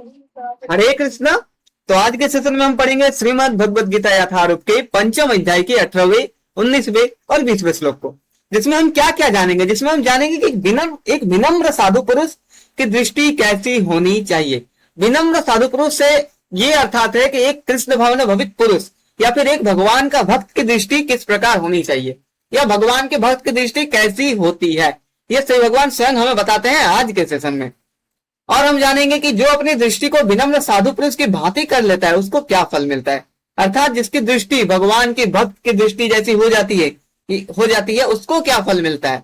हरे कृष्णा। तो आज के सेशन में हम पढ़ेंगे श्रीमद् भगवद गीता यथारूप के पंचम अध्याय के 18वें, 19वें और 20वें श्लोक को, जिसमें हम क्या क्या जानेंगे। जिसमें हम जानेंगे कि एक विनम्र साधु पुरुष की दृष्टि कैसी होनी चाहिए। विनम्र साधु पुरुष से ये अर्थात है कि एक कृष्ण भावना भवित पुरुष या फिर एक भगवान का भक्त की दृष्टि किस प्रकार होनी चाहिए, या भगवान के भक्त की दृष्टि कैसी होती है, ये श्री भगवान स्वयं हमें बताते हैं आज के सेशन में। और हम जानेंगे कि जो अपनी दृष्टि को विनम्र साधु पुरुष की भांति कर लेता है उसको क्या फल मिलता है, अर्थात जिसकी दृष्टि भगवान के भक्त की दृष्टि जैसी हो जाती है उसको क्या फल मिलता है।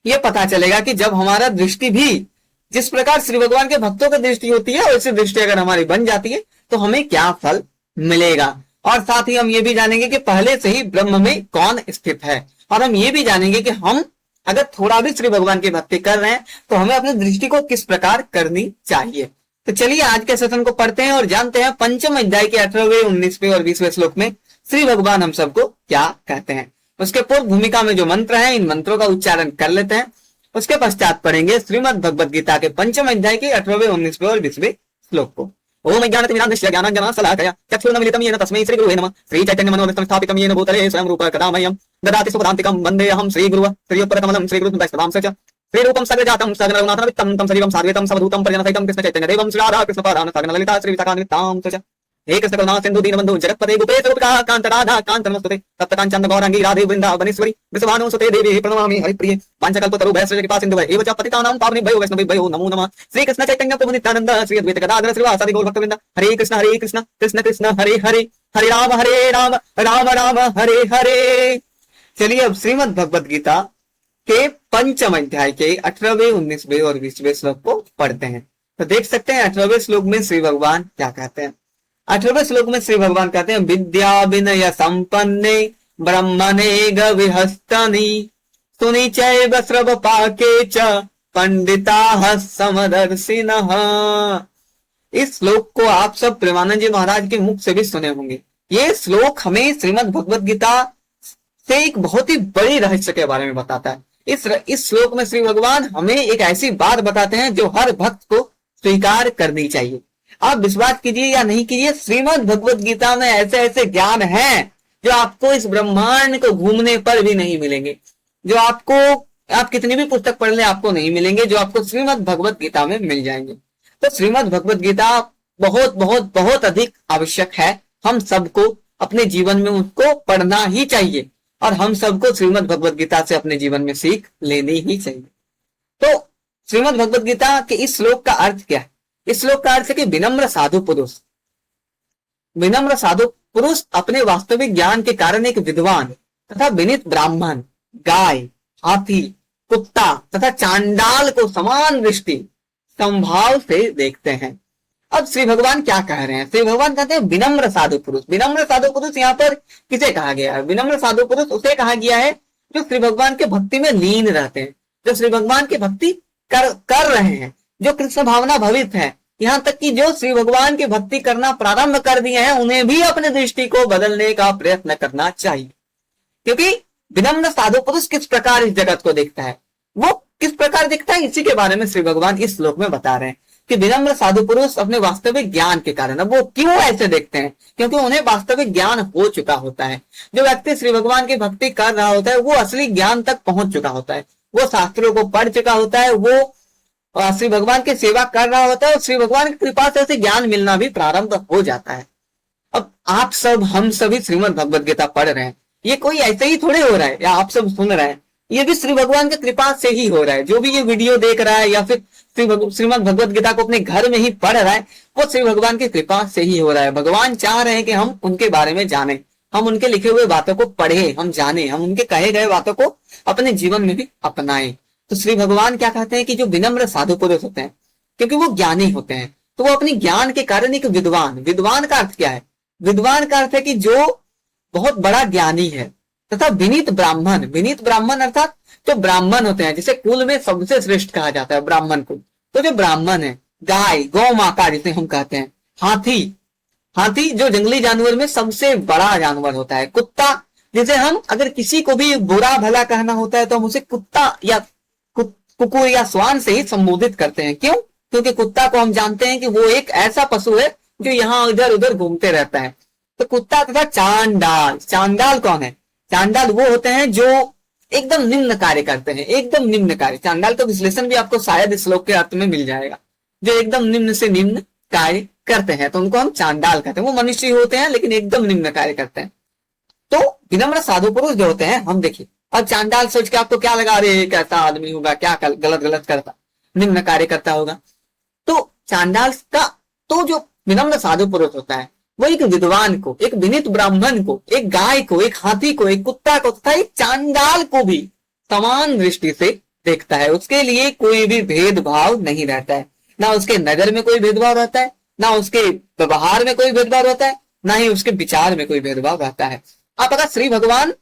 ये पता चलेगा कि जब हमारा दृष्टि भी जिस प्रकार श्री भगवान के भक्तों की दृष्टि होती है वैसी दृष्टि अगर हमारी बन जाती है तो हमें क्या फल मिलेगा। और साथ ही हम ये भी जानेंगे कि पहले से ही ब्रह्म में कौन स्थित है, और हम ये भी जानेंगे कि हम अगर थोड़ा भी श्री भगवान की भक्ति कर रहे हैं तो हमें अपनी दृष्टि को किस प्रकार करनी चाहिए। तो चलिए आज के सेशन को पढ़ते हैं और जानते हैं पंचम अध्याय के 18वें, 19वें और 20वें श्लोक में श्री भगवान हम सबको क्या कहते हैं। उसके पूर्व भूमिका में जो मंत्र है इन मंत्रों का उच्चारण कर लेते हैं। उसके पश्चात पढ़ेंगे श्रीमद् भगवद गीता के पंचम अध्याय के 18वें, 19वें और 20वें श्लोक को। ओम ज्ञानतिमिरान्धस्य ज्ञानाञ्जनशलाकया चक्षुरुन्मीलितं येन तस्मै श्रीगुरुवे नमः। श्रीचैतन्यमनोभीष्टं स्थापितं येन भूतले स्वयं रूप कदा मह्यं ददाति सुपदान्तिकं वन्देऽहं श्रीगुरुः। श्रीयुक्तपरकमलं श्रीगुरुं च श्रीरूपं सगजातं सगनरघुनाथान्वितं तं सजीवं साद्वैतं सवधूतं परिजनसहितं कृष्णचैतन्यदेवं श्रीराधा कृष्णपादान् सगनललिता श्रीविशाखान्वितां च। हे कृष्ण करुणा सिंधु दीनबंधु जगत्पते गोपेश रूपिका कांत राधा कांत नमस्ते तप्त कांचन गौरांगी राधे वृंदावनेश्वरी विश्वानुसुते देवी प्रणमामि हरिप्रिये पांचकल्पतरुभयश्च कृपा सिंधु एव च पतितानां पावनेभ्यो वैष्णवेभ्यो नमो नमः। श्री कृष्ण चैतन्य प्रभु नित्यानंद श्री अद्वैत गदाधर श्रीवासादि गौर भक्तवृंद। हरे कृष्ण कृष्ण कृष्ण हरे हरे, हरे राम राम राम हरे हरे। चलिए अब श्रीमद् भगवद गीता के पंचम अध्याय के 18वें, 19वें और 20वें श्लोक को पढ़ते हैं। तो देख सकते हैं 18वें श्लोक में श्री भगवान क्या कहते हैं। 18वें श्लोक में श्री भगवान कहते हैं विद्या विनय संपन्ने ब्रह्मणे गविहस्तनि सुनिचैव श्रव पाके च पंडिताः समदर्शिनः। इस श्लोक को आप सब प्रेमानंद जी महाराज के मुख से भी सुने होंगे। ये श्लोक हमें श्रीमद् भगवद गीता से एक बहुत ही बड़ी रहस्य के बारे में बताता है। इस श्लोक में श्री भगवान हमें एक ऐसी बात बताते हैं जो हर भक्त को स्वीकार करनी चाहिए। आप विश्वास कीजिए या नहीं कीजिए, श्रीमद् भगवद गीता में ऐसे ऐसे ज्ञान हैं जो आपको इस ब्रह्मांड को घूमने पर भी नहीं मिलेंगे, जो आपको आप कितनी भी पुस्तक पढ़ लें आपको नहीं मिलेंगे, जो आपको श्रीमद् भगवद गीता में मिल जाएंगे। तो श्रीमद् भगवद गीता बहुत बहुत बहुत अधिक आवश्यक है। हम सबको अपने जीवन में उसको पढ़ना ही चाहिए और हम सबको श्रीमद् भगवद गीता से अपने जीवन में सीख लेनी ही चाहिए। तो श्रीमद् भगवद गीता के इस श्लोक का अर्थ क्या है? इस श्लोक का अर्थ है कि विनम्र साधु पुरुष अपने वास्तविक ज्ञान के कारण एक विद्वान तथा विनीत ब्राह्मण, गाय, हाथी, कुत्ता तथा चांडाल को समान दृष्टि संभाव से देखते हैं। अब श्री भगवान क्या कह रहे हैं? श्री भगवान कहते हैं विनम्र साधु पुरुष। विनम्र साधु पुरुष यहाँ पर किसे कहा गया है? विनम्र साधु पुरुष उसे कहा गया है जो श्री भगवान के भक्ति में लीन रहते हैं, जो श्री भगवान की भक्ति कर रहे हैं, जो कृष्ण भावना भवित है। यहाँ तक कि जो श्री भगवान की भक्ति करना प्रारंभ कर दिए हैं उन्हें भी अपने दृष्टि को बदलने का प्रयत्न करना चाहिए। क्योंकि विनम्र साधु पुरुष किस प्रकार इस जगत को देखता है, वो किस प्रकार दिखता है, इसी के बारे में श्री भगवान इस श्लोक में बता रहे हैं कि विनम्र साधु पुरुष अपने वास्तविक ज्ञान के कारण, अब वो क्यों ऐसे देखते हैं? क्योंकि उन्हें वास्तविक ज्ञान हो चुका होता है। जो व्यक्ति श्री भगवान की भक्ति कर रहा होता है वो असली ज्ञान तक पहुंच चुका होता है, वो शास्त्रों को पढ़ चुका होता है, वो श्री भगवान की सेवा कर रहा होता है और श्री भगवान की कृपा से उसे ज्ञान मिलना भी प्रारंभ हो जाता है। अब आप सब हम सभी श्रीमद् भगवद गीता पढ़ रहे हैं, ये कोई ऐसे ही थोड़े हो रहा है या आप सब सुन रहे हैं, ये भी श्री भगवान की कृपा से ही हो रहा है। जो भी ये वीडियो देख रहा है या फिर श्रीमद् भगवद गीता को अपने घर में ही पढ़ रहा है वो श्री भगवान की कृपा से ही हो रहा है। भगवान चाह रहे हैं कि हम उनके बारे में जाने, हम उनके लिखे हुए बातों को पढ़े, हम जाने, हम उनके कहे गए बातों को अपने जीवन में भी अपनाएं। तो श्री भगवान क्या कहते हैं कि जो विनम्र साधु पुरुष होते हैं क्योंकि वो ज्ञानी होते हैं तो वो अपने ज्ञान के कारण एक विद्वान का अर्थ क्या है? विद्वान का अर्थ है कि जो बहुत बड़ा ज्ञानी है, तथा विनीत ब्राह्मण अर्थात जो ब्राह्मण होते हैं, जिसे कुल में सबसे श्रेष्ठ कहा जाता है ब्राह्मण कुल। तो जो ब्राह्मण है, गाय, गौ माता जिसे हम कहते हैं, हाथी जो जंगली जानवर में सबसे बड़ा जानवर होता है, कुत्ता जिसे हम अगर किसी को भी बुरा भला कहना होता है तो हम उसे कुत्ता या कुकुर या श्वान से ही संबोधित करते हैं। क्यों? क्योंकि कुत्ता को हम जानते हैं कि वो एक ऐसा पशु है जो यहाँ इधर उधर घूमते रहता है। तो कुत्ता तथा चांडाल, चांडाल कौन है? चांडाल वो होते हैं जो एकदम निम्न कार्य करते हैं, एकदम निम्न कार्य। चांडाल का विश्लेषण भी आपको शायद इस श्लोक के अर्थ में मिल जाएगा। जो एकदम निम्न से निम्न कार्य करते हैं तो उनको हम चांडाल कहते हैं। वो मनुष्य ही होते हैं लेकिन एकदम निम्न कार्य करते हैं। तो विनम्र साधु पुरुष जो होते हैं, हम देखिए, अब चांडाल सोच के आपको क्या लगा, अरे कैसा आदमी होगा, क्या गलत गलत करता, निम्न कार्य करता होगा। तो चांडाल का, तो जो विनम्र साधु पुरुष होता है वो एक विद्वान को, एक विनीत ब्राह्मण को, एक गाय को, एक हाथी को, एक कुत्ता को तथा एक चांडाल को भी समान दृष्टि से देखता है। उसके लिए कोई भी भेदभाव नहीं रहता है, ना उसके नजर में कोई भेदभाव रहता है, ना उसके व्यवहार में कोई भेदभाव रहता है, ना ही उसके विचार में कोई भेदभाव रहता है। आप अगर श्री भगवान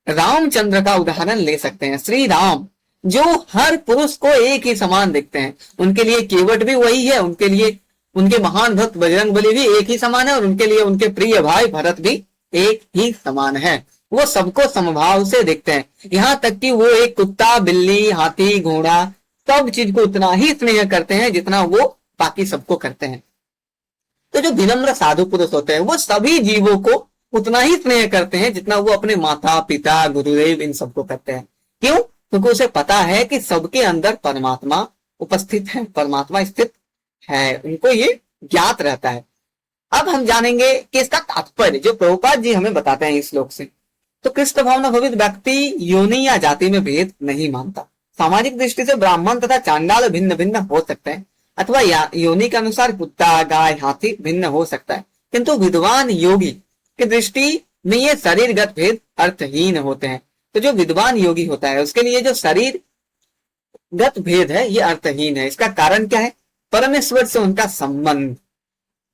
रामचंद्र का उदाहरण ले सकते हैं, श्री राम जो हर पुरुष को एक ही समान देखते हैं, उनके लिए केवट भी वही है, उनके लिए उनके महान भक्त बजरंगबली भी एक ही समान है, और उनके लिए उनके प्रिय भाई भरत भी एक ही समान है। वो सबको समभाव से देखते हैं, यहाँ तक कि वो एक कुत्ता, बिल्ली, हाथी, घोड़ा, सब चीज को उतना ही स्नेह करते हैं जितना वो बाकी सबको करते हैं। तो जो विनम्र साधु पुरुष होते हैं वो सभी जीवों को उतना ही स्नेह करते हैं जितना वो अपने माता पिता, गुरुदेव, इन सबको करते हैं। क्यों? क्योंकि उसे पता है कि सबके अंदर परमात्मा उपस्थित है, परमात्मा स्थित है, उनको ये ज्ञात रहता है। अब हम जानेंगे कि इसका तात्पर्य जो प्रभुपाद जी हमें बताते हैं इस श्लोक से। तो कृष्ण भावना भवित व्यक्ति योनि या जाति में भेद नहीं मानता। सामाजिक दृष्टि से ब्राह्मण तथा चांडाल भिन्न भिन्न हो सकते हैं, अथवा योनि के अनुसार कुत्ता, गाय, हाथी भिन्न हो सकता है, किंतु विद्वान योगी की दृष्टि में ये शरीरगत भेद अर्थहीन होते हैं। तो जो विद्वान योगी होता है उसके लिए जो शरीरगत भेद है ये अर्थहीन है। इसका कारण क्या है? परमेश्वर से उनका संबंध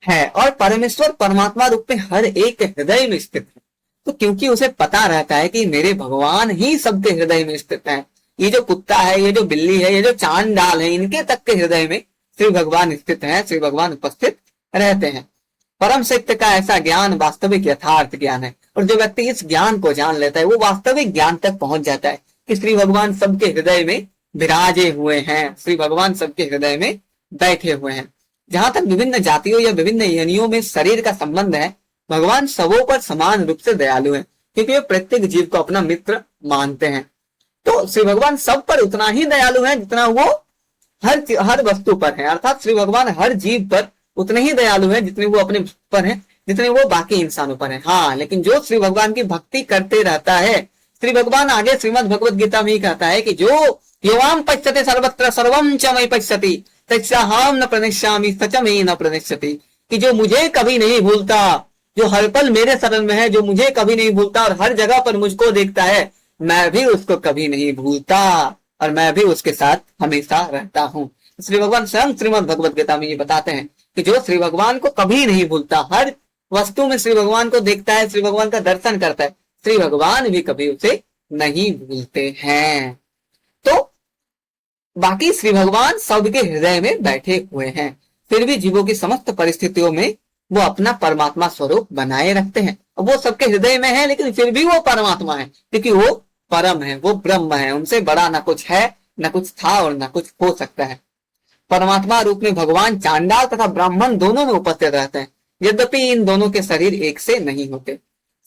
है, और परमेश्वर परमात्मा रूप में हर एक हृदय में स्थित है। तो क्योंकि उसे पता रहता है कि मेरे भगवान ही सबके हृदय में स्थित है, ये जो कुत्ता है, ये जो बिल्ली है, ये जो चांडाल है, इनके तक के हृदय में श्री भगवान स्थित है, श्री भगवान उपस्थित रहते हैं। परम सत्य का ऐसा ज्ञान वास्तविक यथार्थ ज्ञान है, और जो व्यक्ति इस ज्ञान को जान लेता है वो वास्तविक ज्ञान तक पहुंच जाता है कि श्री भगवान सबके हृदय में विराजे हुए हैं, श्री भगवान सबके हृदय में बैठे हुए हैं। जहां तक विभिन्न जातियों या विभिन्न योनियों में शरीर का संबंध है, भगवान सबों पर समान रूप से दयालु है, क्योंकि वे प्रत्येक जीव को अपना मित्र मानते हैं। तो श्री भगवान सब पर उतना ही दयालु है जितना वो हर वस्तु पर है, अर्थात श्री भगवान हर जीव पर उतने ही दयालु है जितने वो अपने पर है, जितने वो बाकी इंसानों पर है। हाँ, लेकिन जो श्री भगवान की भक्ति करते रहता है, श्री भगवान आगे श्रीमद् भगवत गीता में ही कहता है कि जो युवाम पश्यते सर्वत्र सर्वम च मयि पश्यति तस्याहम न प्रणश्यामि सच में न प्रणश्यति, कि जो मुझे कभी नहीं भूलता, जो हर पल मेरे शरण में है, जो मुझे कभी नहीं भूलता और हर जगह पर मुझको देखता है, मैं भी उसको कभी नहीं भूलता और मैं भी उसके साथ हमेशा रहता हूँ। श्री भगवान स्वयं श्रीमद् भगवत गीता में ये बताते हैं कि जो श्री भगवान को कभी नहीं भूलता, हर वस्तु में श्री भगवान को देखता है, श्री भगवान का दर्शन करता है, श्री भगवान भी कभी उसे नहीं भूलते हैं। तो बाकी श्री भगवान सबके हृदय में बैठे हुए हैं, फिर भी जीवों की समस्त परिस्थितियों में वो अपना परमात्मा स्वरूप बनाए रखते हैं। वो सबके हृदय में है लेकिन फिर भी वो परमात्मा है, क्योंकि वो परम है, वो ब्रह्म है, उनसे बड़ा ना कुछ है, ना कुछ था और ना कुछ हो सकता है। परमात्मा रूप में भगवान चांडाल तथा ब्राह्मण दोनों में उपस्थित रहते हैं, यद्यपि इन दोनों के शरीर एक से नहीं होते।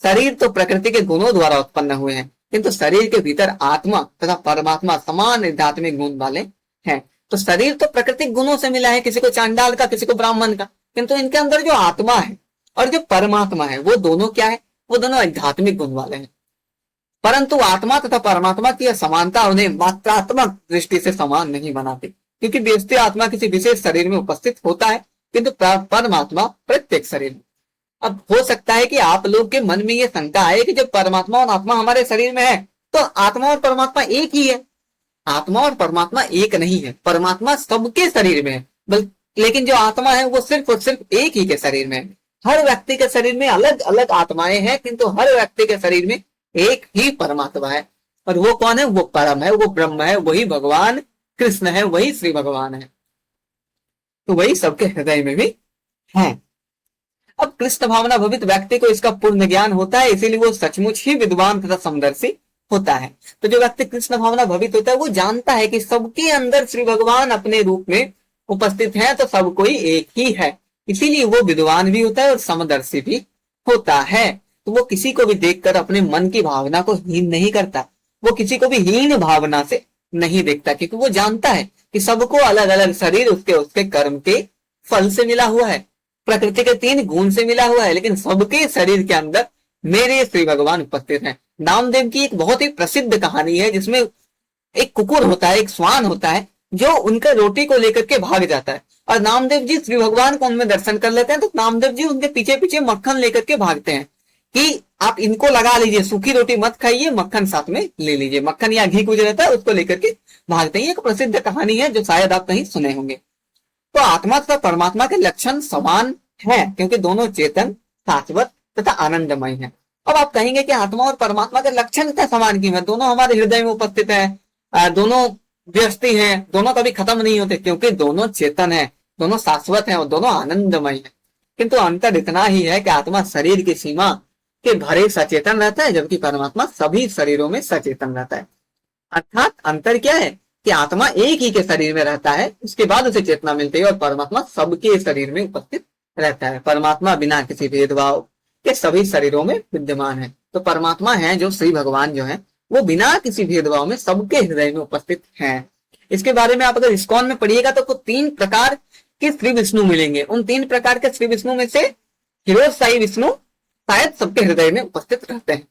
शरीर तो प्रकृति के गुणों द्वारा उत्पन्न हुए हैं, किंतु शरीर के भीतर आत्मा तथा परमात्मा समान आध्यात्मिक गुण वाले हैं। तो शरीर तो प्राकृतिक गुणों से मिला है, किसी को चांडाल का, किसी को ब्राह्मण का, किंतु इनके अंदर जो आत्मा है और जो परमात्मा है वो दोनों क्या है? वो दोनों आध्यात्मिक गुण वाले हैं। परंतु आत्मा तथा परमात्मा की समानता उन्हें मात्रात्मक दृष्टि से समान नहीं बनाती, क्योंकि व्यष्टि आत्मा किसी विशेष शरीर में उपस्थित होता है, किंतु परमात्मा प्रत्येक शरीर में। अब हो सकता है कि आप लोग के मन में ये शंका है कि जब परमात्मा और आत्मा हमारे शरीर में है तो आत्मा और परमात्मा एक ही है। आत्मा और परमात्मा एक नहीं है, परमात्मा सबके शरीर में है, लेकिन जो आत्मा है वो सिर्फ और सिर्फ एक ही के शरीर में है। हर व्यक्ति के शरीर में अलग अलग आत्माएं हैं, किंतु हर व्यक्ति के शरीर में एक ही परमात्मा है। और वो कौन है? वो परम है, वो ब्रह्म है, वही भगवान कृष्ण है, वही श्री भगवान है। तो वही सबके हृदय में भी है। अब कृष्ण भावना भवित व्यक्ति को इसका पूर्ण ज्ञान होता है, इसीलिए वो सचमुच ही विद्वान तथा समदर्शी होता है। तो जो व्यक्ति कृष्ण भावना भवित होता है वो जानता है कि सबके अंदर श्री भगवान अपने रूप में उपस्थित है तो सब कोई एक ही है। इसीलिए वो विद्वान भी होता है और समदर्शी भी होता है। तो वो किसी को भी देखकर अपने मन की भावना को हीन नहीं करता, वो किसी को भी हीन भावना से नहीं देखता, क्योंकि वो जानता है कि सबको अलग अलग शरीर उसके उसके कर्म के फल से मिला हुआ है, प्रकृति के 3 गुण से मिला हुआ है, लेकिन सबके शरीर के अंदर मेरे श्री भगवान उपस्थित हैं। नामदेव की एक बहुत ही प्रसिद्ध कहानी है जिसमें एक कुकुर होता है, एक श्वान होता है जो उनका रोटी को लेकर के भाग जाता है, और नामदेव जी श्री भगवान को उनमें दर्शन कर लेते हैं। तो नामदेव जी उनके पीछे पीछे मक्खन लेकर के भागते हैं कि आप इनको लगा लीजिए, सूखी रोटी मत खाइए, मक्खन साथ में ले लीजिए। मक्खन या घी कुछ रहता है उसको लेकर के भागते हैं। एक प्रसिद्ध कहानी है जो शायद आप कहीं सुने होंगे। तो आत्मा तथा परमात्मा के लक्षण समान है, क्योंकि दोनों चेतन, शाश्वत तथा आनंदमय है। अब आप कहेंगे कि आत्मा और परमात्मा के लक्षण क्या समान क्यों है, दोनों हमारे हृदय में उपस्थित है, दोनों व्यस्ति हैं, दोनों कभी खत्म नहीं होते, क्योंकि दोनों चेतन है, दोनों शाश्वत हैं और दोनों आनंदमय है। किंतु अंतर इतना ही है कि आत्मा शरीर की सीमा के भरे सचेतन रहता है, जबकि परमात्मा सभी शरीरों में सचेतन रहता है। अर्थात अंतर क्या है कि आत्मा एक ही के शरीर में रहता है, उसके बाद उसे चेतना मिलती है, और परमात्मा सबके शरीर में उपस्थित रहता है। परमात्मा बिना किसी भेदभाव के सभी शरीरों में विद्यमान है। तो परमात्मा है जो श्री भगवान जो है वो बिना किसी भेदभाव में सबके हृदय में उपस्थित हैं। इसके बारे में आप अगर इस्कॉन में पढ़िएगा तो 3 प्रकार के श्री विष्णु मिलेंगे। उन 3 प्रकार के श्री विष्णु में से हिरोज साई विष्णु शायद सबके हृदय में उपस्थित रहते हैं,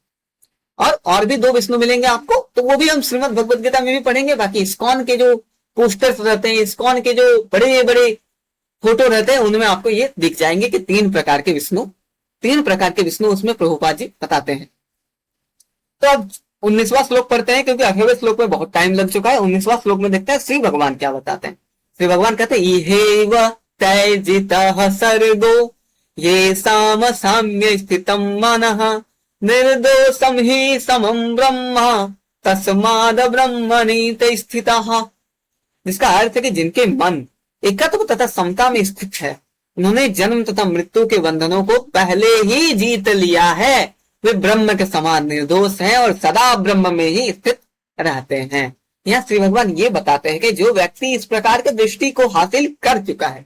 और भी 2 विष्णु मिलेंगे आपको, तो वो भी हम श्रीमद् भगवद गीता में भी पढ़ेंगे। बाकी इस्कॉन के जो पोस्टर्स रहते हैं, इस्कॉन के जो बड़े बड़े फोटो रहते हैं, उनमें आपको ये दिख जाएंगे कि 3 प्रकार के विष्णु उसमें प्रभुपाद जी बताते हैं। तो अब 19वां श्लोक पढ़ते हैं, क्योंकि 18वें श्लोक में बहुत टाइम लग चुका है। 19वां श्लोक में देखते हैं श्री भगवान क्या बताते हैं। श्री भगवान कहते हैं, इहेव तैजितः सर्गो ये साम साम्य स्थितम मनः निर्दोषम ही समम ब्रह्म तस्माद ब्रह्मणि स्थितः। जिसका अर्थ है कि जिनके मन एकत्व तथा समता में स्थित है, उन्होंने जन्म तथा मृत्यु के बंधनों को पहले ही जीत लिया है, वे ब्रह्म के समान निर्दोष हैं और सदा ब्रह्म में ही स्थित रहते हैं। यहाँ श्री भगवान ये बताते हैं कि जो व्यक्ति इस प्रकार के दृष्टि को हासिल कर चुका है,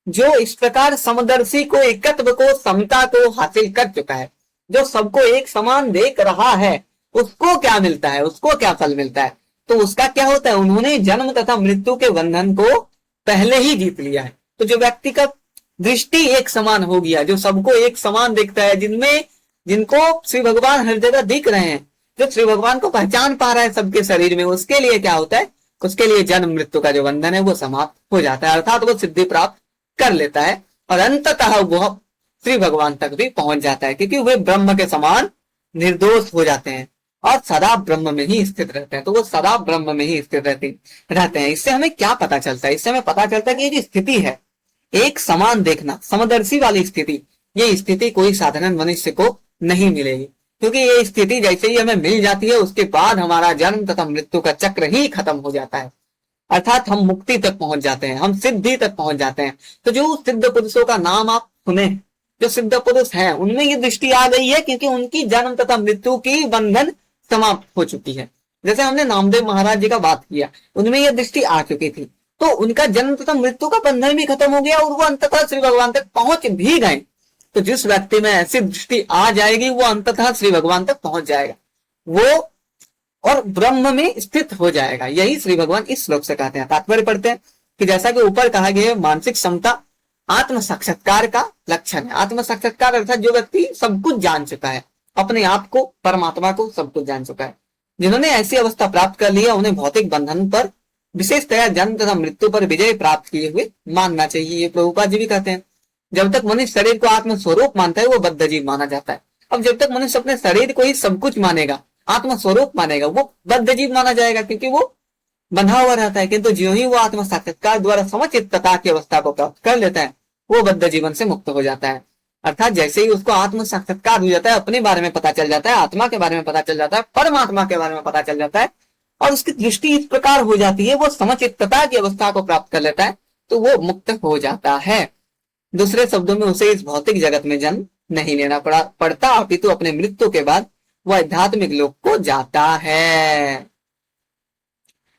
जो इस प्रकार समदर्शी को, एकत्व को, समता को हासिल कर चुका है, जो सबको एक समान देख रहा है, उसको क्या मिलता है, उसको क्या फल मिलता है? तो उसका क्या होता है, उन्होंने जन्म तथा मृत्यु के बंधन को पहले ही जीत लिया है। तो जो व्यक्ति का दृष्टि एक समान हो गया, जो सबको एक समान देखता है, जिनको श्री भगवान हर जगह दिख रहे हैं, जो श्री भगवान को पहचान पा रहा है सबके शरीर में, उसके लिए क्या होता है, उसके लिए जन्म मृत्यु का जो बंधन है वो समाप्त हो जाता है, अर्थात वो सिद्धि प्राप्त कर लेता है और अंततः वह श्री भगवान तक भी पहुंच जाता है, क्योंकि वे ब्रह्म के समान निर्दोष हो जाते हैं और सदा ब्रह्म में ही स्थित रहते हैं। तो वो सदा ब्रह्म में ही स्थित रहते हैं। इससे हमें क्या पता चलता है? इससे हमें पता चलता है कि ये जो स्थिति है, एक समान देखना, समदर्शी वाली स्थिति, ये स्थिति कोई साधारण मनुष्य को नहीं मिलेगी, क्योंकि ये स्थिति जैसे ही हमें मिल जाती है, उसके बाद हमारा जन्म तथा मृत्यु का चक्र ही खत्म हो जाता है, अर्थात हम मुक्ति तक पहुंच जाते हैं, हम सिद्धि तक पहुंच जाते हैं। तो जो सिद्ध पुरुषों का नाम आप सुने, जो सिद्ध पुरुष हैं, उनमें ये दृष्टि आ गई है, क्योंकि उनकी जन्म तथा मृत्यु की बंधन समाप्त हो चुकी है। जैसे हमने नामदेव महाराज जी का बात किया, उनमें यह दृष्टि आ चुकी थी, तो उनका जन्म तथा मृत्यु का बंधन भी खत्म हो गया और वो अंततः श्री भगवान तक पहुंच भी गए। तो जिस व्यक्ति में ऐसी दृष्टि आ जाएगी, वो अंततः श्री भगवान तक पहुंच जाएगा, वो और ब्रह्म में स्थित हो जाएगा। यही श्री भगवान इस श्लोक से कहते हैं। तात्पर्य पढ़ते हैं कि जैसा कि ऊपर कहा गया है, मानसिक क्षमता आत्म साक्षात्कार का लक्षण है। आत्म साक्षात्कार अर्थात जो व्यक्ति सब कुछ जान चुका है, अपने आप को, परमात्मा को सब कुछ जान चुका है। जिन्होंने ऐसी अवस्था प्राप्त कर लिया, उन्हें भौतिक बंधन पर, विशेषतया जन्म तथा मृत्यु पर विजय प्राप्त किए हुए मानना चाहिए। ये प्रभुपाद जी भी कहते हैं, जब तक मनुष्य शरीर को आत्म स्वरूप मानता है, वो बद्ध जीव माना जाता है। अब जब तक मनुष्य अपने शरीर को ही सब कुछ मानेगा, आत्म स्वरूप मानेगा, वो बद्ध जीव माना जाएगा, क्योंकि वो बंधा हुआ रहता है। किंतु ज्यों ही वो आत्म साक्षात्कार द्वारा समचित्तता की अवस्था को प्राप्त कर लेता है, वो बद्ध जीवन से मुक्त हो जाता है। अर्थात जैसे ही उसको आत्म साक्षात्कार हो जाता है, अपने बारे में पता चल जाता है, आत्मा के बारे में पता चल जाता है, परमात्मा के बारे में पता चल जाता है, और उसकी दृष्टि इस प्रकार हो जाती है, वो समचित्तता की अवस्था को प्राप्त कर लेता है, तो वो मुक्त हो जाता है। दूसरे शब्दों में उसे इस भौतिक जगत में जन्म नहीं लेना पड़ता, अपितु अपने मृत्यु के बाद वह आध्यात्मिक लोक को जाता है।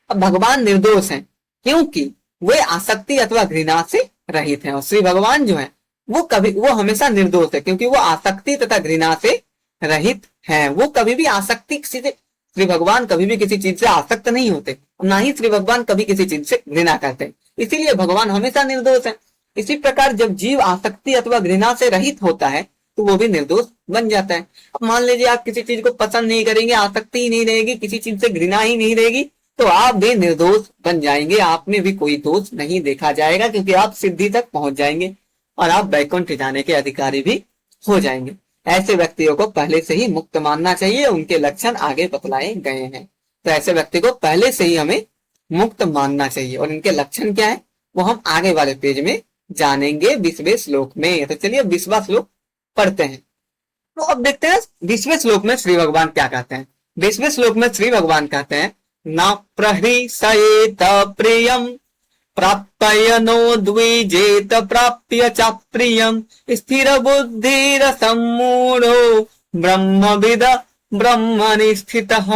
अब भगवान निर्दोष हैं, क्योंकि वे आसक्ति अथवा घृणा से रहित हैं। और श्री भगवान जो है वो हमेशा निर्दोष है, क्योंकि वो आसक्ति तथा घृणा से रहित हैं। वो कभी भी आसक्ति किसी से, श्री भगवान कभी भी किसी चीज से आसक्त नहीं होते, ना ही श्री भगवान कभी किसी चीज से घृणा करते, इसीलिए भगवान हमेशा निर्दोष है। इसी प्रकार जब जीव आसक्ति अथवा घृणा से रहित होता है तो वो भी निर्दोष बन जाता है। अब मान लीजिए आप किसी चीज को पसंद नहीं करेंगे, आसक्ति ही नहीं रहेगी, किसी चीज से घृणा ही नहीं रहेगी, तो आप भी निर्दोष बन जाएंगे, आप में भी कोई दोष नहीं देखा जाएगा, क्योंकि आप सिद्धि तक पहुंच जाएंगे और आप वैकुंठ जाने के अधिकारी भी हो जाएंगे। ऐसे व्यक्तियों को पहले से ही मुक्त मानना चाहिए, उनके लक्षण आगे बतलाए गए हैं। तो ऐसे व्यक्ति को पहले से ही हमें मुक्त मानना चाहिए, और इनके लक्षण क्या है वो हम आगे वाले पेज में जानेंगे 20वें श्लोक में। तो चलिए 20वां श्लोक पढ़ते हैं। तो अब देखते हैं 20वें श्लोक में श्री भगवान क्या कहते हैं। 20वें श्लोक में श्री भगवान कहते हैं, न प्रहृषयेत प्रियम प्राप्यनो द्विजेत प्राप्य च प्रियम स्थिर बुद्धिर सम्मूढ़ो ब्रह्मविद ब्रह्मणि स्थितः।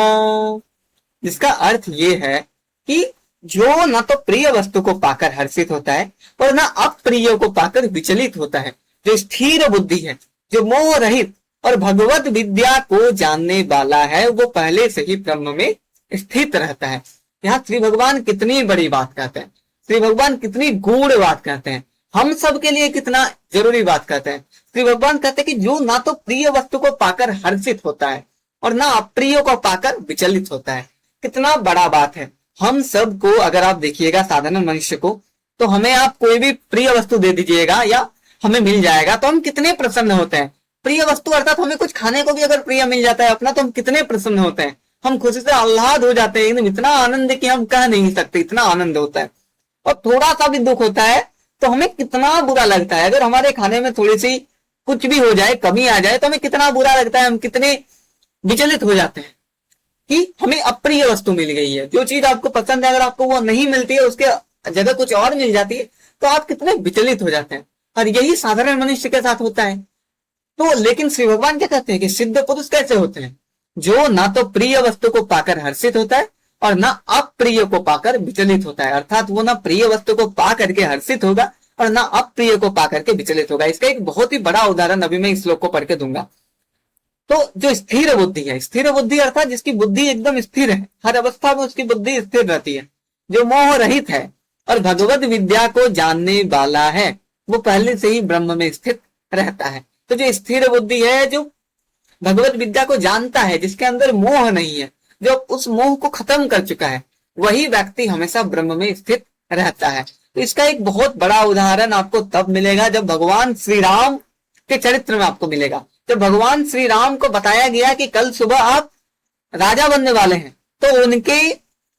जिसका अर्थ ये है कि जो न तो प्रिय वस्तु को पाकर हर्षित होता है और न अप्रिय को पाकर विचलित होता है, जो स्थिर बुद्धि है, जो मोह रहित और भगवत विद्या को जानने वाला है, वो पहले से ही ब्रह्म में स्थित रहता है। यहाँ श्री भगवान कितनी बड़ी बात कहते हैं, श्री भगवान कितनी गूढ़ बात कहते हैं, हम सब के लिए कितना जरूरी बात कहते हैं। श्री भगवान कहते हैं कि जो ना तो प्रिय वस्तु को पाकर हर्षित होता है और ना अप्रिय को पाकर विचलित होता है। कितना बड़ा बात है। हम सब को अगर आप देखिएगा, साधारण मनुष्य को, तो हमें आप कोई भी प्रिय वस्तु दे दीजिएगा या हमें मिल जाएगा तो हम कितने प्रसन्न होते हैं। प्रिय वस्तु अर्थात हमें कुछ खाने को भी अगर प्रिय मिल जाता है अपना, तो हम कितने प्रसन्न होते हैं, हम खुशी से आह्लाद हो जाते हैं, एकदम इतना आनंद कि हम कह नहीं सकते, इतना आनंद होता है। और थोड़ा सा भी दुख होता है तो हमें कितना बुरा लगता है। अगर हमारे खाने में थोड़ी सी कुछ भी हो जाए, कमी आ जाए, तो हमें कितना बुरा लगता है, हम कितने विचलित हो जाते हैं कि हमें अप्रिय वस्तु मिल गई है। जो चीज आपको पसंद है अगर आपको वो नहीं मिलती है, उसके जगह कुछ और मिल जाती है, तो आप कितने विचलित हो जाते हैं। और यही साधारण मनुष्य के साथ होता है। तो लेकिन श्री भगवान क्या कहते हैं कि सिद्ध पुरुष कैसे होते हैं, जो ना तो प्रिय वस्तु को पाकर हर्षित होता है और ना अप्रिय को पाकर विचलित होता है। अर्थात वो ना प्रिय वस्तु को पा करके हर्षित होगा और ना अप्रिय को पा करके विचलित होगा। इसका एक बहुत ही बड़ा उदाहरण अभी मैं इस श्लोक को पढ़ के दूंगा। तो जो स्थिर बुद्धि है, स्थिर बुद्धि अर्थात जिसकी बुद्धि एकदम स्थिर है, हर अवस्था में उसकी बुद्धि स्थिर रहती है, जो मोह रहित है और भगवत विद्या को जानने वाला है, वो पहले से ही ब्रह्म में स्थित रहता है। तो जो स्थिर बुद्धि है, जो भगवत विद्या को जानता है, जिसके अंदर मोह नहीं है, जो उस मोह को खत्म कर चुका है, वही व्यक्ति हमेशा ब्रह्म में स्थित रहता है। तो इसका एक बहुत बड़ा उदाहरण आपको तब मिलेगा जब भगवान श्री राम के चरित्र में आपको मिलेगा। जब भगवान श्री राम को बताया गया कि कल सुबह आप राजा बनने वाले हैं, तो उनके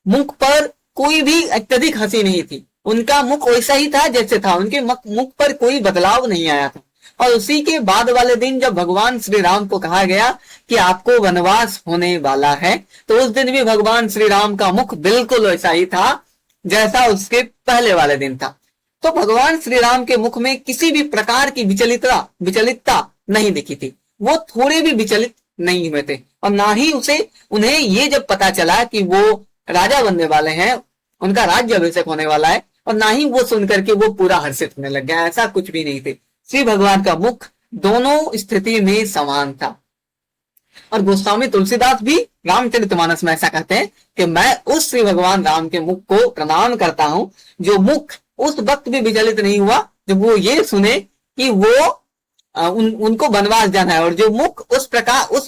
मुख पर कोई भी अत्यधिक हंसी नहीं थी, उनका मुख वैसा ही था जैसे था, उनके मुख पर कोई बदलाव नहीं आया था। और उसी के बाद वाले दिन जब भगवान श्री राम को कहा गया कि आपको वनवास होने वाला है, तो उस दिन भी भगवान श्री राम का मुख बिल्कुल वैसा ही था जैसा उसके पहले वाले दिन था। तो भगवान श्री राम के मुख में किसी भी प्रकार की विचलितता नहीं दिखी थी, वो थोड़े भी विचलित नहीं हुए थे। और ना ही उन्हें ये जब पता चला कि वो राजा बनने वाले हैं, उनका राज्य अभिषेक होने वाला है, और ना ही वो सुनकर के वो पूरा हर्षित होने लग गया, ऐसा कुछ भी नहीं थे। श्री भगवान का मुख दोनों स्थिति में समान था। और गोस्वामी तुलसीदास भी रामचरितमानस में ऐसा कहते हैं कि मैं उस श्री भगवान राम के मुख को प्रणाम करता हूं, जो मुख उस वक्त भी विचलित नहीं हुआ जब वो ये सुने कि वो उनको वनवास जाना है, और जो मुख उस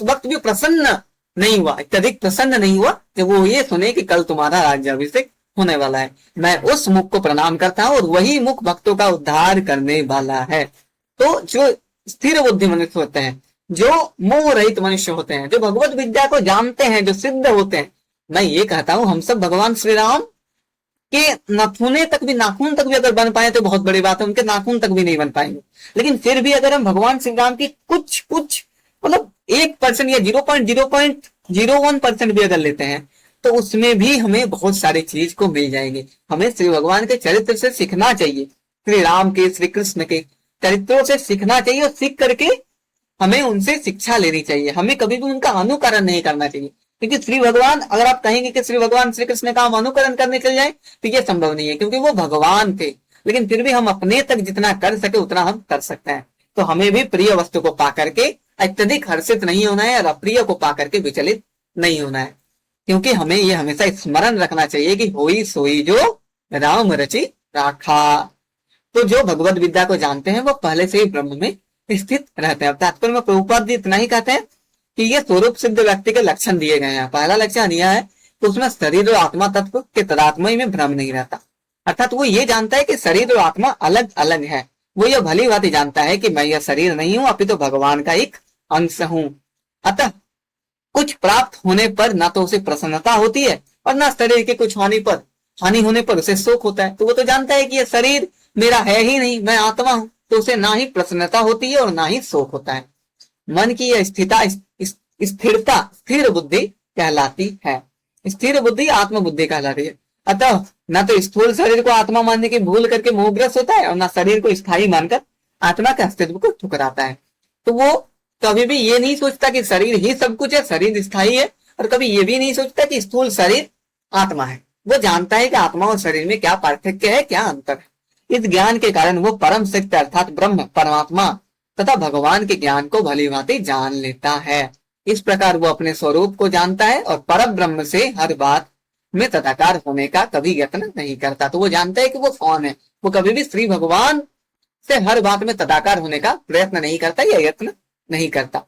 वक्त भी प्रसन्न नहीं हुआ, अत्यधिक प्रसन्न नहीं हुआ जब वो ये सुने कि कल तुम्हारा राज्याभिषेक होने वाला है। मैं उस मुख को प्रणाम करता हूं और वही मुख भक्तों का उद्धार करने वाला है। तो जो स्थिर बुद्धि मनुष्य होते हैं, जो मोह रहित मनुष्य होते हैं, जो भगवत विद्या को जानते हैं, जो सिद्ध होते हैं, मैं ये कहता हूं हम सब भगवान श्री राम के नाखून तक भी अगर बन पाए तो बहुत बड़ी बात है, उनके नाखून तक भी नहीं बन पाएंगे। लेकिन फिर भी अगर हम भगवान श्री राम की कुछ मतलब 1% या 0.01% भी अगर लेते हैं, तो उसमें भी हमें बहुत सारी चीज को मिल जाएंगे। हमें श्री भगवान के चरित्र से सीखना चाहिए, श्री राम के, श्री कृष्ण के चरित्रों से सीखना चाहिए, और सीख करके हमें उनसे शिक्षा लेनी चाहिए। हमें कभी भी उनका अनुकरण नहीं करना चाहिए। क्योंकि श्री भगवान, अगर आप कहेंगे कि श्री भगवान श्री कृष्ण का हम अनुकरण करने चल जाए तो ये संभव नहीं है, क्योंकि वो भगवान थे। लेकिन फिर भी हम अपने तक जितना कर सके उतना हम कर सकते हैं। तो हमें भी प्रिय वस्तु को पा करके अत्यधिक हर्षित नहीं होना है और अप्रिय को पा करके विचलित नहीं होना है, क्योंकि हमें ये हमेशा स्मरण रखना चाहिए कि होई सोई जो राम रचि राखा। तो जो भगवत विद्या को जानते हैं वो पहले से ही ब्रह्म में स्थित रहते हैं। तात्पर्य में प्रभुपाद जी इतना ही कहते हैं कि ये स्वरूप सिद्ध व्यक्ति के लक्षण दिए गए हैं। पहला लक्षण यह है कि उसमें शरीर और आत्मा तत्व के तदात्मय में भ्रम नहीं रहता, अर्थात वो ये जानता है कि शरीर और आत्मा अलग अलग है। वो ये भली भांति जानता है कि मैं यह शरीर नहीं हूं, अपितु तो भगवान का एक अंश हूं। अतः कुछ प्राप्त होने पर ना तो उसे प्रसन्नता होती है और ना शरीर के कुछ हानि होने पर उसे शोक होता है। तो वो तो जानता है कि यह शरीर मेरा है ही नहीं, मैं आत्मा हूं, तो उसे ना ही प्रसन्नता होती है और ना ही शोक होता है। मन की यह स्थिरता स्थिर बुद्धि कहलाती है। स्थिर बुद्धि आत्म बुद्धि कहलाती है। अतः न तो स्थूल शरीर को आत्मा मानने की भूल करके मोहग्रस्त होता है और न शरीर को स्थायी मानकर आत्मा के अस्तित्व को ठुकराता है। तो वो कभी भी ये नहीं सोचता कि शरीर ही सब कुछ है, शरीर स्थायी है, और कभी ये भी नहीं सोचता कि स्थूल शरीर आत्मा है। वो जानता है कि आत्मा और शरीर में क्या पार्थक्य है, क्या अंतर है। इस ज्ञान के कारण वो परम सत्य अर्थात ब्रह्म परमात्मा तथा भगवान के ज्ञान को भली भांति जान लेता है। इस प्रकार वो अपने स्वरूप को जानता है और परम ब्रह्म से हर बात में तदाकार होने का कभी यत्न नहीं करता। तो वो जानता है कि वो कौन है, वो कभी भी श्री भगवान से हर बात में तदाकार होने का प्रयत्न नहीं करता या यत्न नहीं करता।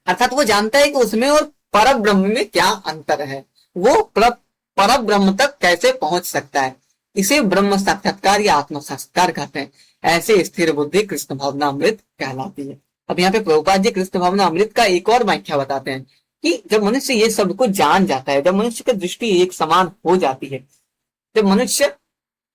अर्थात वो जानता है कि उसमें और परम ब्रह्म में क्या अंतर है, वो परम ब्रह्म तक कैसे पहुंच सकता है। इसे ब्रह्म साक्षात्कार या आत्म साक्षात्कार कहते हैं। ऐसे स्थिर बुद्धि कृष्ण भावना अमृत कहलाती है। अब यहाँ पे प्रभुपाद जी कृष्ण भावना अमृत का एक और व्याख्या बताते हैं कि जब मनुष्य ये सब कुछ जान जाता है, जब मनुष्य की दृष्टि एक समान हो जाती है, जब मनुष्य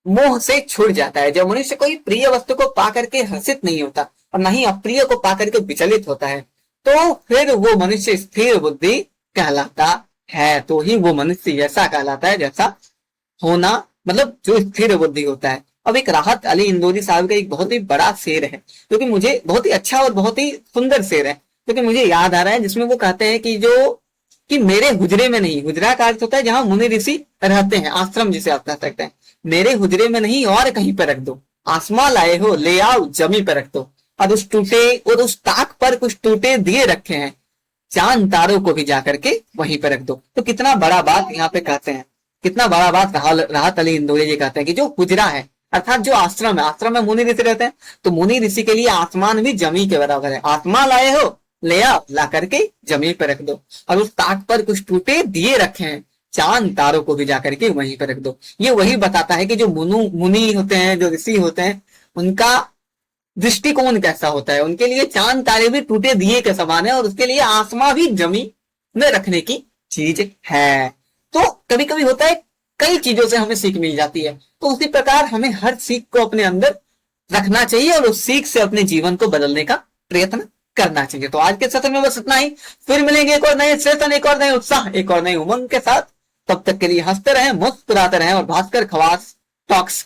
मोह से छुट जाता है, जब मनुष्य कोई प्रिय वस्तु को पा करके हर्षित नहीं होता और न ही अप्रिय को पा करके विचलित होता है, तो फिर वो मनुष्य स्थिर बुद्धि कहलाता है। तो ही वो मनुष्य ऐसा कहलाता है जैसा होना, मतलब जो स्थिर बुद्धि होता है। अब एक राहत अली इंदौरी साहब का एक बहुत ही बड़ा शेर है, जो कि मुझे बहुत ही अच्छा और बहुत ही सुंदर शेर है, क्योंकि मुझे याद आ रहा है, जिसमें वो कहते हैं कि मेरे हुजरे में नहीं, हुजरा का अर्थ होता है जहां मुनि ऋषि रहते हैं, आश्रम जिसे आप कह सकते हैं, मेरे हुजरे में नहीं और कहीं पर रख दो, आसमां लाए हो ले आओ जमी पर रख दो, और उस ताक पर कुछ टूटे दिए रखे हैं, चांद तारों को भी जाकर के वहीं पर रख दो। तो कितना बड़ा बात यहाँ पे कहते हैं, कितना बड़ा बात राहत अली इंदौरी जी कहते हैं कि जो हुजरा है अर्थात जो आश्रम है, आश्रम में मुनि ऋषि रहते हैं, तो मुनि ऋषि के लिए आसमान भी जमी के बराबर है। आसमान लाए हो ले आओ, ला करके जमीन पर रख दो, और उस ताक पर कुछ टूटे दिए रखे हैं, चांद तारों को भी जाकर के वहीं पर रख दो। ये वही बताता है कि जो मुनि होते हैं, जो ऋषि होते हैं, उनका दृष्टिकोण कैसा होता है। उनके लिए चांद तारे भी टूटे दिए के समान है और उसके लिए आसमां भी जमीन में रखने की चीज है। तो कभी कभी होता है कई चीजों से हमें सीख मिल जाती है, तो उसी प्रकार हमें हर सीख को अपने अंदर रखना चाहिए और उस सीख से अपने जीवन को बदलने का प्रयत्न करना चाहिए। तो आज के सत्र में बस इतना ही, फिर मिलेंगे एक और नए सेशन, एक और नए उत्साह, एक और नए उमंग के साथ। तब तक के लिए हंसते रहें, मुस्कुराते रहें और भास्कर खवास टॉक्स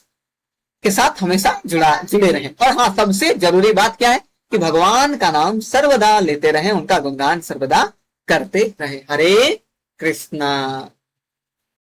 के साथ हमेशा जुड़े रहें। और हाँ, सबसे जरूरी बात क्या है कि भगवान का नाम सर्वदा लेते रहें, उनका गुणगान सर्वदा करते रहें। हरे कृष्णा।